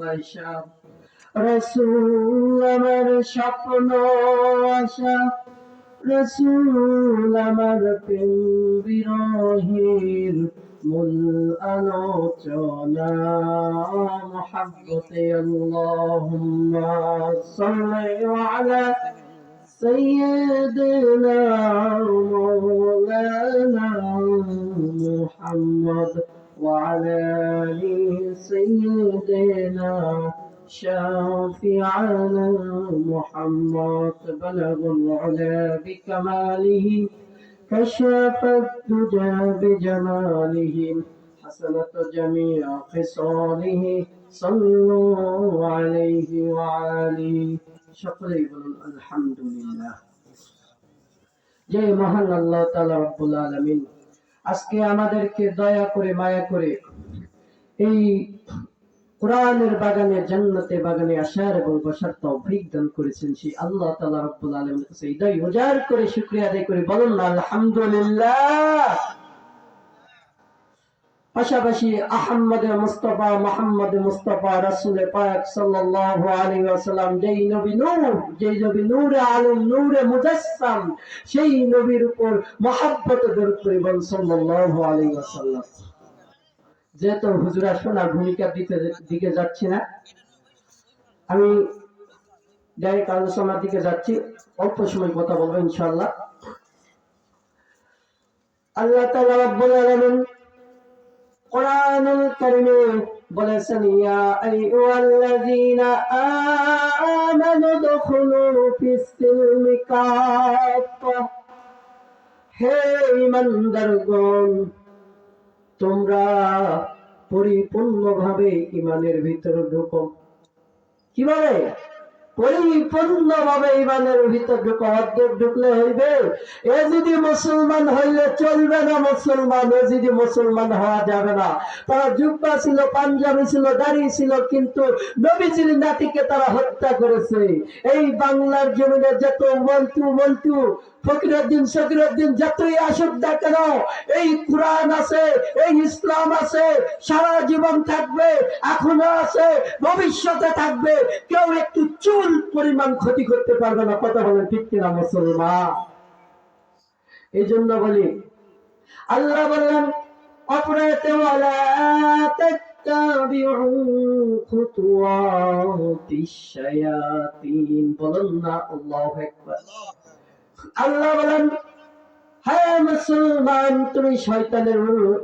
ভালোবাসা, রাসূল আমার স্বপ্ন আশা, রাসূল আমার প্রেম বিরহের মূল আলোচনা। মুহাব্বতে আল্লাহুম্মা সাল্লি আলা سيدنا مولانا محمد وعلى آل سيدنا شافعنا محمد. بلغ العلا بكماله، كشف الدجى بجماله، حسنت جميع خصاله، صلوا عليه وعليه. সকলেই বলুন আলহামদুলিল্লাহ। যে মহান আল্লাহ তাআলা রব্বুল আলামিন আজকে আমাদেরকে দয়া করে মায়া করে এই কোরআনের বাগানে, জান্নাতের বাগানে আসার এবং বসার তৌফিক দান করেছেন, সেই আল্লাহ তাআলা রব্বুল আলামিনের কাছে হৃদয় উজাড় করে শুকরিয়া আদায় করে বলুন আলহামদুলিল্লাহ। পাশাপাশি আহমদে মুস্তাফা, মুহাম্মদে মুস্তাফা, রাসূলে পাক সাল্লাল্লাহু আলাইহি ওয়াসাল্লাম, যেই নবী নূরে আলম, নূরে মুজাসসাম, সেই নবীর উপর মহব্বতে দরুদ পড়বেন সাল্লাল্লাহু আলাইহি ওয়াসাল্লাম। যেহেতু হুজুর আসুন আর ভূমিকা দিকে যাচ্ছি না, আমি ডাইরেক্ট আলোচনার দিকে যাচ্ছি। অল্প সময় কথা বলবো ইনশাআল্লাহ। আল্লাহ তাআলা রব্বুল আলামিন কোরআনুল কারীমে বলেছেন, ইয়া আইয়ুহাল্লাযীনা আমানু দুখুলু ফিস-সিলমি কাফা, হে ঈমানদারগণ, তোমরা পরিপূর্ণভাবে ঈমানের ভিতরে ঢুকো। কিভাবে? পরিপূর্ণভাবে ঈমানের ভিতর ঢুকো। অর্ধেক ঢুকলে হইবে? এ যদি মুসলমান হইলে চলবে না মুসলমান, এ যদি মুসলমান হওয়া যাবে না। তারা জুব্বা ছিল, পাঞ্জাবি ছিল, দাড়ি ছিল, কিন্তু নবীজির নাতিকে তারা হত্যা করেছে। এই বাংলার জমিনে যত বলতু ফকিরউদ্দিন শকিরউদ্দিন যতই আসুক না কেন, এই কোরআন আছে, এই ইসলাম আছে, সারা জীবন থাকবে, এখনো আছে, ভবিষ্যতে থাকবে। কেউ একটু চুল পরিমাণ ক্ষতি করতে পারবে না। কথা বলেন ঠিক কিনা মুসলমান? এই জন্য বলি, আল্লাহ বললেন অপরাতে ওয়ালা তাত্তাবিউ খুতুওয়াতিশ শায়াতিন। বলুন না আল্লাহু আকবার। আল্লাহ বলেন, হে মুসলমান, তুমি শয়তানের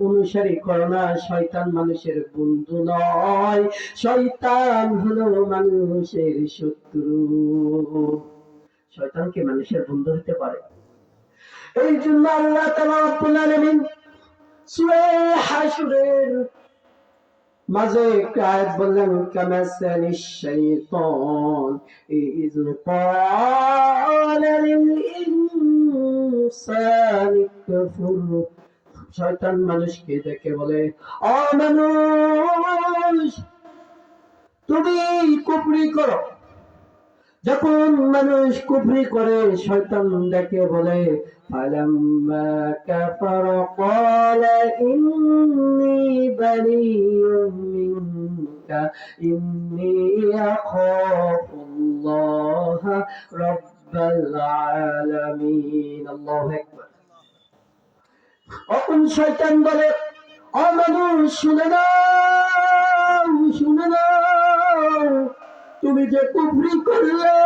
অনুসারী করো না। শয়তান মানুষের বন্ধু নয়, শয়তান হলো মানুষের শত্রু। শয়তান কি মানুষের বন্ধু হতে পারে? এই জন্য আল্লাহ তাআলা রব্বুল আলামিন সূরা হাশরের মাঝে আয়াত বললেন, কামাসালিশ শাইতান ইয ক্বালা লিল ইনসানি কাফুর। শয়তান মানুষকে দেখে বলে, ও মানুষ, তুমি কুফরি করো। যখন মানুষ কুফরি করে, শয়তান দেখে বলে, ফালাম্মা কাফারা ক্বালা ইন্নী বারিউম মিনকা ইন্নী আখাফুল্লাহ রাব্বাল আলামিন। আল্লাহু আকবার। তখন শয়তান বলে, ও মানুষ, শুনে নাও, তুমি যে কুফরি করলে,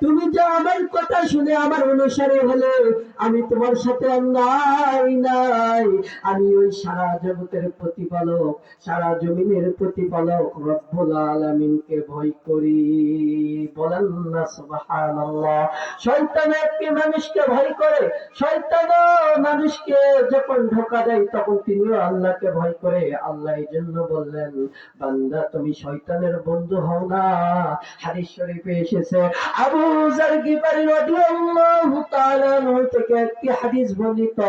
তুমি যে আমার কথা শুনে আমার অনুসারী হলে, আমি তোমার সাথে অন্যায় নাই। আমি ওই সারা জগতের প্রতিপালক, সারা জমিনের প্রতিপালক রব্বুল আলামিনকে ভয় করি। বলেন না সুবহানাল্লাহ। শয়তান একটি মানুষকে ভয় করে। শয়তান মানুষকে যখন ধোঁকা দেয়, তখন তিনিও আল্লাহকে ভয় করে। আল্লাহ এই জন্য বললেন, বান্দা তুমি শয়তানের বন্ধু হও না। হাদিস শরীফে এসেছে, আবু যার গিফারি রাদিয়াল্লাহু তাআলা আনহু থেকে একটি হাদিস বর্ণিত,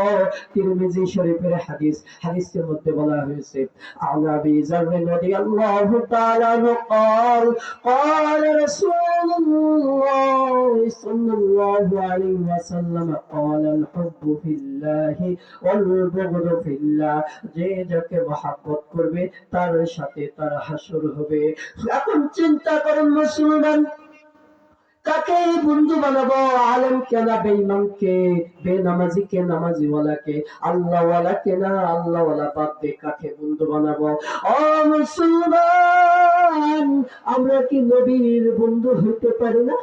তিরমিজি শরীফের হাদিস। হাদিসের মধ্যে বলা হয়েছে, আন আবি যার রাদিয়াল্লাহু তাআলা আনহু قال قال رسول الله صلى الله عليه وسلم قال الحب في الله والبغض في الله। যে যাকে মহব্বত করবে তার সাথে তার হাসর হবে। এখন চিন্তা করুন মুসলমান, কাকে বন্ধু বানাবো? আলেম কে না বেঈমান কে? বেনামাজি কে নামাজি ওয়ালা কে? আল্লাহ ওয়ালা কে না আল্লাহ ওয়ালা বাদ দিয়ে কাকে বন্ধু বানাবো? ও মুসলমান, আমরা কি নবীর বন্ধু হইতে পারি না?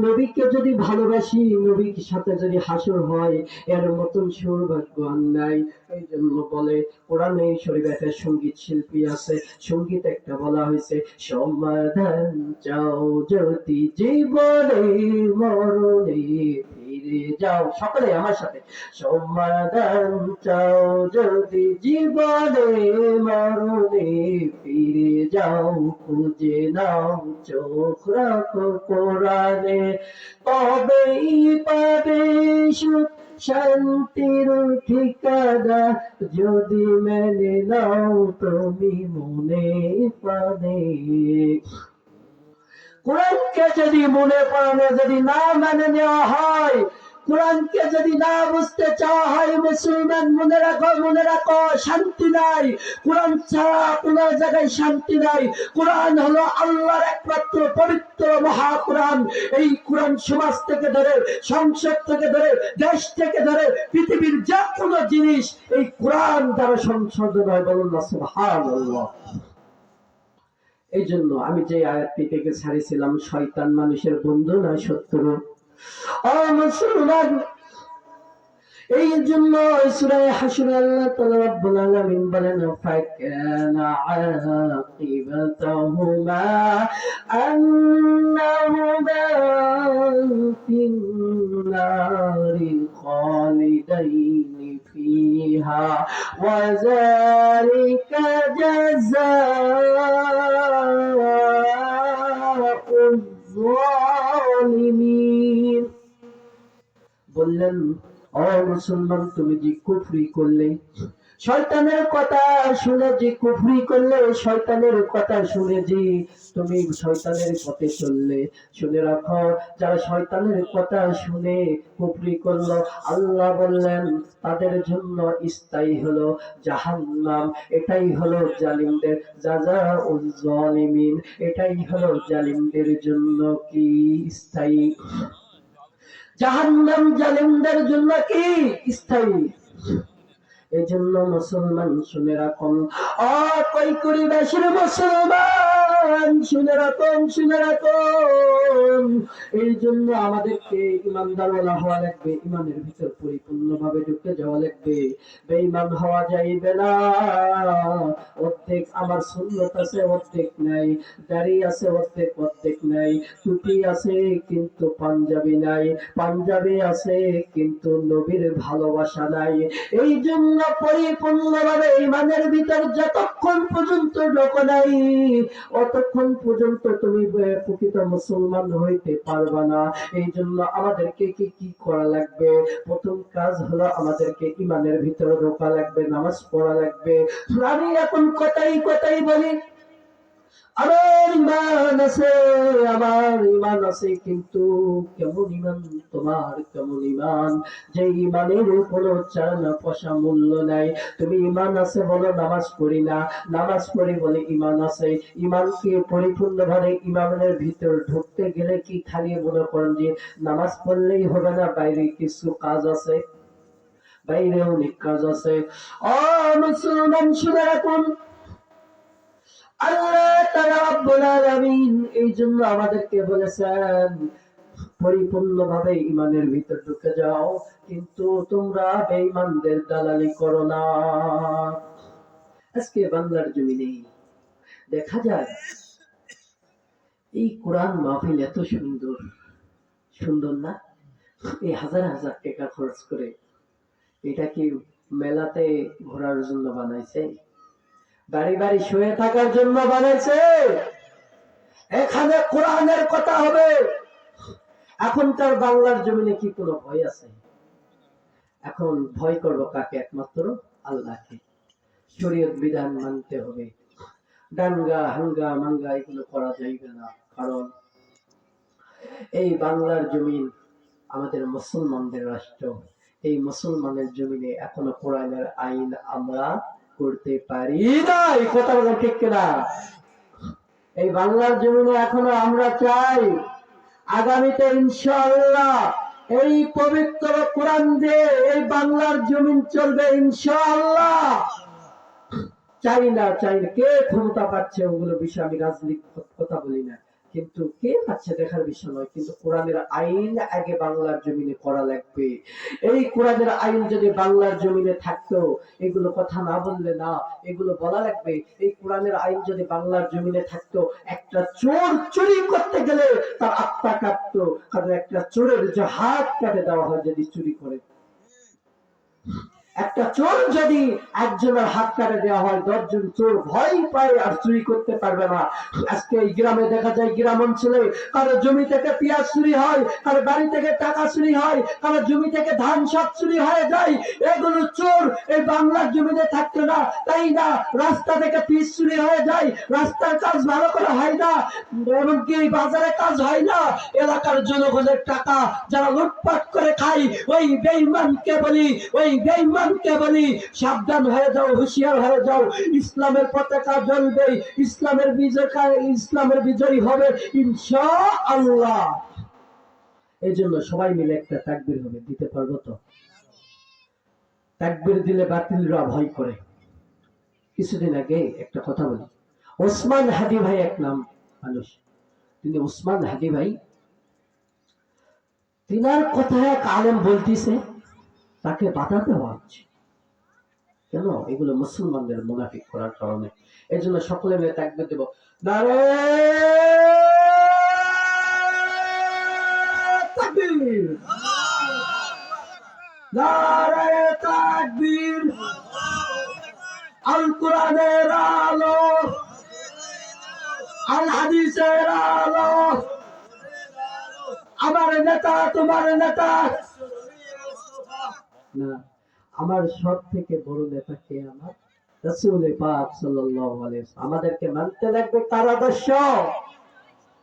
নবীকে যদি ভালোবাসি, নবীর সাথে যদি হাসর হয়, এর মতন সৌভাগ্য আর নাই। এই জন্য বলে কোরআনে শরীফে একটা সঙ্গীত শিল্পী আছে, সঙ্গীত একটা বলা হয়েছে, সমাধান চাও যদি জীবনে মরণে ফিরে যাও। সকলে আমার সাথে, সমাধান চাও যদি জীবনে মরণে ফিরে যাও, খুঁজে নাও চোখ রাখো কোরআনে, তবেই পাবে সুখ শান্তির ঠিকানা, যদি মেনে নাও তুমি মনে প্রাণে। কোরআনকে যদি মনে প্রাণে যদি না মেনে নেওয়া হয়, কোরআনকে যদি না বুঝতে চাওয়া হয়, মুসলমান মনে রাখো শান্তি নাই। কোরআন ছাড়া কোন জায়গায় শান্তি নাই। কোরআন হলো আল্লাহর একমাত্র পবিত্র মহা কোরআন। এই কোরআন সমাজ থেকে ধরে, সংসদ থেকে ধরে, দেশ থেকে ধরে, পৃথিবীর যে কোনো জিনিস এই কোরআন দ্বারা সংশোধন হয়। বলুন না সুবহানাল্লাহ। এই জন্য আমি যে আয়াতটি থেকে ছাড়িয়েছিলাম, শয়তান মানুষের বন্ধু না শত্রু? ও মুসলমান, এই জন্য সূরা হাশরে আল্লাহ তাআলা রাব্বুল আলামিন বলেন, ফাকানা আকিবাতুহুমা আন্নাহুমা ফিন্নারি খালিদাইনি ফিহা ওয়া যালিকা জাযাউয যালিমিন। বললেন, ও মুসলমান, তুমি যে কুফরি করলে, শয়তানের কথা শুনে যে কুফরি করলে, শয়তানের কথা শুনে যে তুমি শয়তানের পথে চললে, শুনে রাখো, যারা শয়তানের কথা শুনে কুফরি করলো, আল্লাহ বললেন তাদের জন্য স্থায়ী হলো জাহান্নাম। এটাই হলো জালিমদের জাযাউয যালিমিন। এটাই হলো জালিমদের জন্য কি স্থায়ী জাহান্নাম, জালিমদের জন্য কি স্থায়ী। এই জন্য মুসলমান শুনে রাখুন, কই পরিবেশের মুসলমান শুনে রাখুন, শুনে রাখুন। এই জন্য আমাদেরকে ইমানদার হওয়া লাগবে, ইমানের ভিতর পরিপূর্ণভাবে ঢুকে যাওয়া লাগবে। বেঈমান হওয়া যাইবে না। অর্ধেক আমার সুন্নত আছে, অর্ধেক নাই। দাড়ি আছে, অর্ধেক নাই। টুপি আছে কিন্তু পাঞ্জাবি নাই। পাঞ্জাবি আছে কিন্তু নবীর ভালোবাসা নাই। এই জন্য পরিপূর্ণভাবে ইমানের ভিতর যতক্ষণ পর্যন্ত ঢোক নাই, অতক্ষণ পর্যন্ত তুমি প্রকৃত মুসলমান হইতে পারবা না। এই জন্য আমাদেরকে কি করা লাগবে? প্রথম কাজ হলো আমাদেরকে ইমানের ভিতরে ঢোকা লাগবে, নামাজ পড়া লাগবে। আমি এখন কথাই বলি, আমার ইমান আছে, কিন্তু কেমন ইমান তোমার? কেমন ইমান? যে ইমানের কোনো চানা পয়সা মূল্য নাই। তুমি ইমান আছে বলো নামাজ পড়ি না, নামাজ পড়ি বলে ইমান আছে। ইমানকে পরিপূর্ণভাবে ইমানের ভিতর ঢুকতে গেলে কি খালি মনে করেন যে নামাজ পড়লেই হবে না? বাইরে কিছু কাজ আছে, বাইরে অনেক কাজ আছে। ও মুসলমান শুনে রাখুন, আল্লাহ তাআলা রাব্বুল আলামিন এই জন্য আমাদেরকে বলেছেন পরিপূর্ণভাবে ইমানের ভিতর ঢুকে যাও, কিন্তু তোমরা বেঈমানদের দালালি করো না। আজকে বাংলার জমিনে দেখা যায় এই কোরআন মাহফিল এত সুন্দর, সুন্দর না? এই হাজার হাজার টাকা খরচ করে, এটা কি মেলাতে ঘোরার জন্য বানাইছে? বাড়ি বাড়ি শুয়ে থাকার জন্য বানাইছে? এখানে কোরআনের কথা হবে। এখনকার বাংলার জমিনে কি কোনো ভয় আছে? এখন ভয় করবো কাকে? একমাত্র আল্লাহকে। শরীয়ত বিধান মানতে হবে। দাঙ্গা হাঙ্গা মাঙ্গা এগুলো করা যাইবে না। কারণ এই বাংলার জমিন আমাদের মুসলমানদের রাষ্ট্র। এই মুসলমানের জমিনে এখনো কোরআনের আইন আমরা করতে পারি না। এই কথা বলা ঠিক কিনা? এই বাংলার জমিনে এখনো আমরা চাই আগামীতে ইনশাআল্লাহ এই পবিত্র কোরআন দিয়ে এই বাংলার জমিন চলবে ইনশাআল্লাহ। চাই না কে ক্ষমতা পাচ্ছে ওগুলো বিষয়ে আমি রাজনৈতিক কথা বলি না, কিন্তু কে পাচ্ছে দেখার বিষয় নয়। কিন্তু কোরআনের আইন আগে বাংলার জমিনে করা লাগবে। এই কোরআনের আইন যদি বাংলার জমিনে থাকতো, এগুলো কথা না বললে না, এগুলো বলা লাগবে। এই কোরআনের আইন যদি বাংলার জমিনে থাকতো, একটা চোর চুরি করতে গেলে তার আত্মা কাটতো। কারণ একটা চোরের যে হাত কাটে দেওয়া হয় যদি চুরি করে, একটা চোর যদি একজনের হাত কাটে দেওয়া হয়, 10 জন চোর ভয় পায় আর চুরি করতে পারবে না। আজকে এই গ্রামে দেখা যায়, গ্রাম অঞ্চলে কারো জমি থেকে পেঁয়াজ চুরি হয়, কারো বাড়ি থেকে টাকা চুরি হয়, কারো জমি থেকে ধান সব চুরি হয়ে যায়। এগুলো চোর এই বাংলার জমিতে থাকতো না, তাই না? রাস্তা থেকে পিস চুরি হয়ে যায়, রাস্তার কাজ ভালো করে হয় না, এমনকি বাজারে কাজ হয় না। এলাকার জনগণের টাকা যারা লুটপাট করে খায়, ওই বেঈমানকে বলি, সাবধান হয়ে যাও, হুঁশিয়ার হয়ে যাও। ইসলামের পতাকা জ্বলবে, ইসলামের বিজয়ী হবে ইনশাআল্লাহ। এই জন্য সবাই মিলে একটা তাকবীর হবে। দিতে পারবো তো? তাকবীর দিলে বাতিলরা ভয় করে। কিছুদিন আগে একটা কথা বলি, ওসমান হাদি ভাই এক নাম মানুষ, তিনি ওসমান হাদি ভাই, তিনার কথা এক আলেম বলতেছে, তাকে বাধা দেওয়া হচ্ছে। কেন? এগুলো মুসলমানদের মুনাফিক করার কারণে। এই জন্য সকলে মিলে তাকবীর দেব। নারে তাকবীর, নারে তাকবীর। আল কোরআনের আলো, আল হাদিসের আলো। আমার নেতা তোমার নেতা না, আমার সব থেকে বড় নেতা কে? আমার রাসূল পাক সাল্লাল্লাহু আলাইহি ওয়াসাল্লাম। আমাদেরকে মানতে লাগবে তার আদর্শ।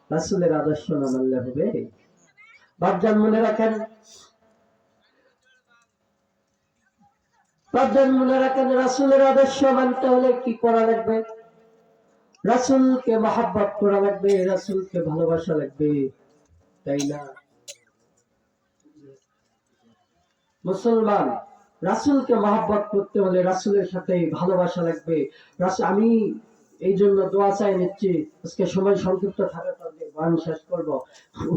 রাসূলের আদর্শ না মানলে হবে? বাপজান মনে রাখেন, বাপজান মনে রাখেন, রাসূলের আদর্শ মানতে হলে কি করা লাগবে? রাসূলকে মহব্বত করা লাগবে, রাসূলকে ভালোবাসা লাগবে, তাই না? মুসলমান রাসূলকে মহব্বত করতে হলে রাসূলের সাথে ভালোবাসা লাগবে। আমি এই জন্য দোয়া চাই নিচ্ছি। আজকে সময় সংক্ষিপ্ত থাকার কারণে গান শেষ করব।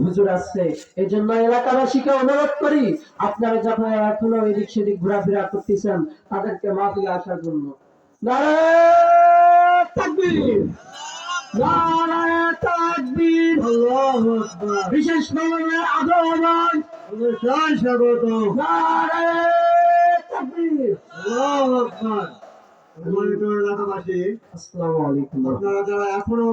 হুজুর আসছে, এই জন্য এলাকাবাসীকে অনুরোধ করি, আপনারা যখন এখনো এদিক সেদিক ঘোরাফেরা করতেছেন, তাদেরকে মাহফিলে আসার জন্য। নারে তাকবীর, নারে তাকবীর, আল্লাহু আকবার। বিশেষ মেহমানের আগমন, স্বাগত। নারে তাকবীর, আল্লাহু আকবার। আসসালামু আলাইকুম। আপনারা যারা এখনো